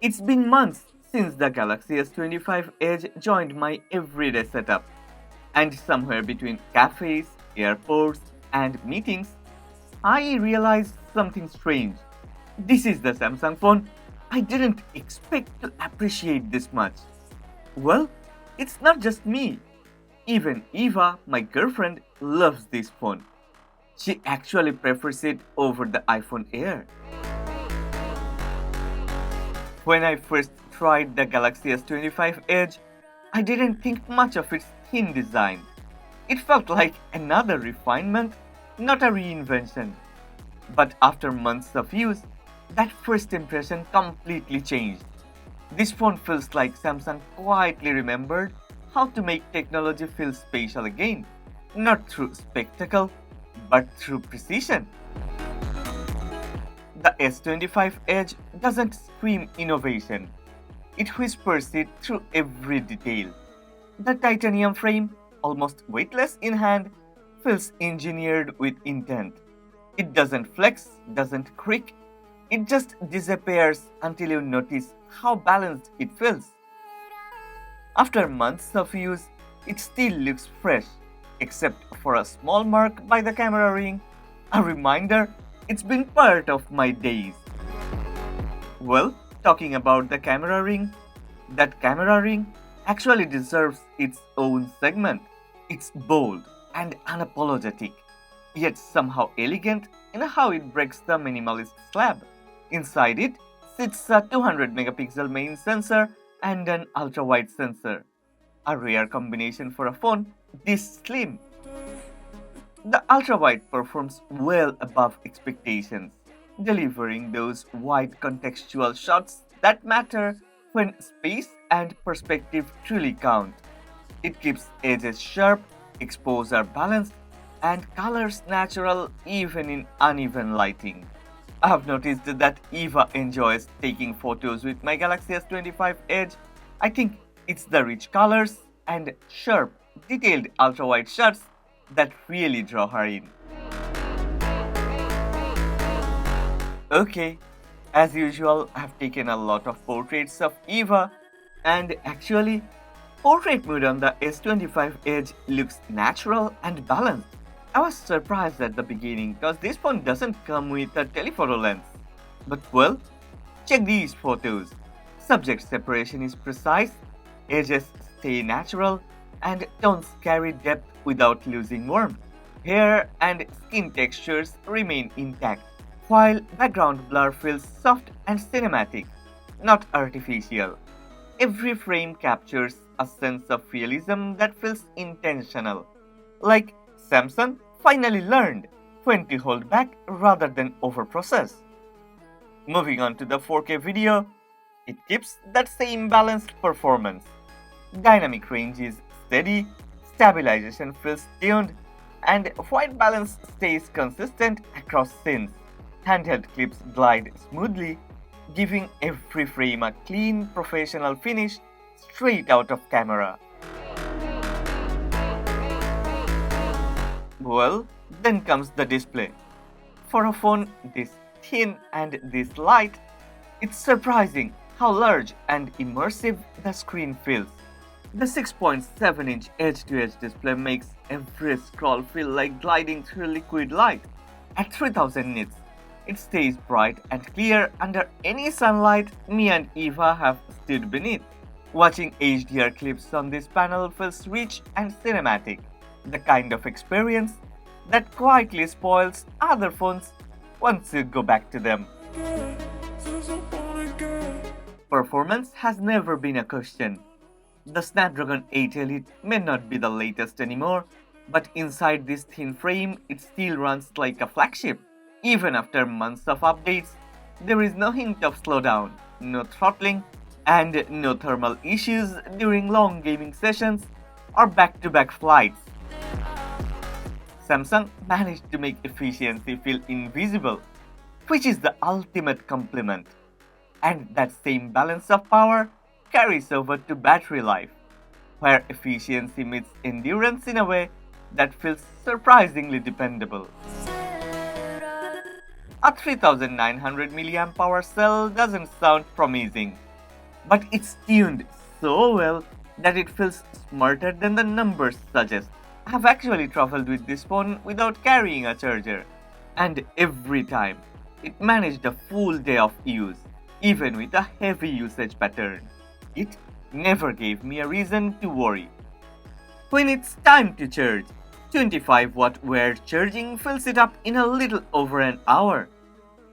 It's been months since the Galaxy S25 Edge joined my everyday setup, and somewhere between cafes, airports, and meetings, I realized something strange. This is the Samsung phone I didn't expect to appreciate this much. Well, it's not just me. Even Eva, my girlfriend, loves this phone. She actually prefers it over the iPhone Air. When I first tried the Galaxy S25 Edge, I didn't think much of its thin design. It felt like another refinement, not a reinvention. But after months of use, that first impression completely changed. This phone feels like Samsung quietly remembered how to make technology feel special again, not through spectacle, but through precision. The S25 Edge doesn't scream innovation, it whispers it through every detail. The titanium frame, almost weightless in hand, feels engineered with intent. It doesn't flex, doesn't creak, it just disappears until you notice how balanced it feels. After months of use, it still looks fresh, except for a small mark by the camera ring, a reminder it's been part of my days. Well, talking about the camera ring, that camera ring actually deserves its own segment. It's bold and unapologetic, yet somehow elegant in how it breaks the minimalist slab. Inside it sits a 200 megapixel main sensor and an ultra wide sensor, a rare combination for a phone this slim. The ultra wide performs well above expectations, delivering those wide contextual shots that matter when space and perspective truly count. It keeps edges sharp, exposure balanced, and colors natural even in uneven lighting. I have noticed that Eva enjoys taking photos with my Galaxy S25 Edge. I think it's the rich colors and sharp, detailed ultra wide shots that really draw her in. Okay, as usual, I've taken a lot of portraits of Eva, and actually, portrait mode on the S25 Edge looks natural and balanced. I was surprised at the beginning because this phone doesn't come with a telephoto lens. But well, check these photos. Subject separation is precise, edges stay natural, and tones carry depth without losing warmth. Hair and skin textures remain intact, while background blur feels soft and cinematic, not artificial. Every frame captures a sense of realism that feels intentional, like Samsung finally learned when to hold back rather than overprocess. Moving on to the 4K video, it keeps that same balanced performance. Dynamic range is steady, stabilization feels tuned, and white balance stays consistent across scenes. Handheld clips glide smoothly, giving every frame a clean, professional finish straight out of camera. Well, then comes the display. For a phone this thin and this light, it's surprising how large and immersive the screen feels. The 6.7-inch edge-to-edge display makes every scroll feel like gliding through liquid light. At 3000 nits, it stays bright and clear under any sunlight me and Eva have stood beneath. Watching HDR clips on this panel feels rich and cinematic, the kind of experience that quietly spoils other phones once you go back to them. Performance has never been a question. The Snapdragon 8 Elite may not be the latest anymore, but inside this thin frame it still runs like a flagship. Even after months of updates, there is no hint of slowdown, no throttling, and no thermal issues during long gaming sessions or back-to-back flights. Samsung managed to make efficiency feel invisible, which is the ultimate compliment. And that same balance of power carries over to battery life, where efficiency meets endurance in a way that feels surprisingly dependable. A 3900 mAh cell doesn't sound promising, but it's tuned so well that it feels smarter than the numbers suggest. I have actually traveled with this phone without carrying a charger, and every time it managed a full day of use, even with a heavy usage pattern. It never gave me a reason to worry. When it's time to charge, 25-watt wired charging fills it up in a little over an hour,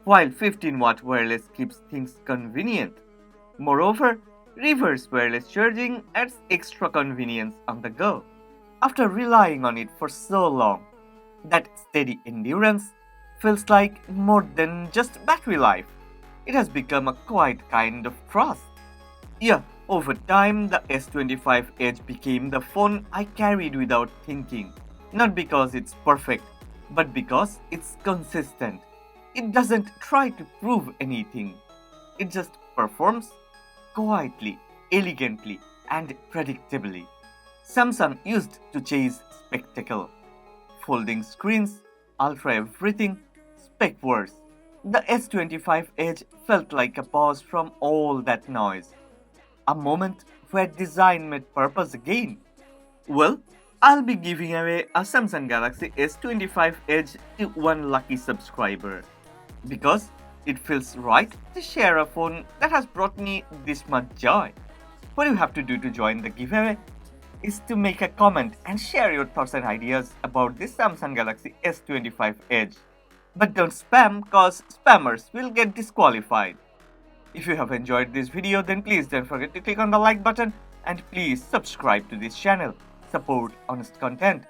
while 15-watt wireless keeps things convenient. Moreover, reverse wireless charging adds extra convenience on the go. After relying on it for so long, that steady endurance feels like more than just battery life. It has become a quiet kind of trust. Yeah, over time, the S25 Edge became the phone I carried without thinking. Not because it's perfect, but because it's consistent. It doesn't try to prove anything. It just performs quietly, elegantly, and predictably. Samsung used to chase spectacle. Folding screens, ultra everything, spec wars. The S25 Edge felt like a pause from all that noise. A moment where design met purpose again. Well, I'll be giving away a Samsung Galaxy S25 Edge to one lucky subscriber. Because it feels right to share a phone that has brought me this much joy. What you have to do to join the giveaway is to make a comment and share your thoughts and ideas about this Samsung Galaxy S25 Edge. But don't spam, cause spammers will get disqualified. If you have enjoyed this video, then please don't forget to click on the like button and please subscribe to this channel. Support honest content.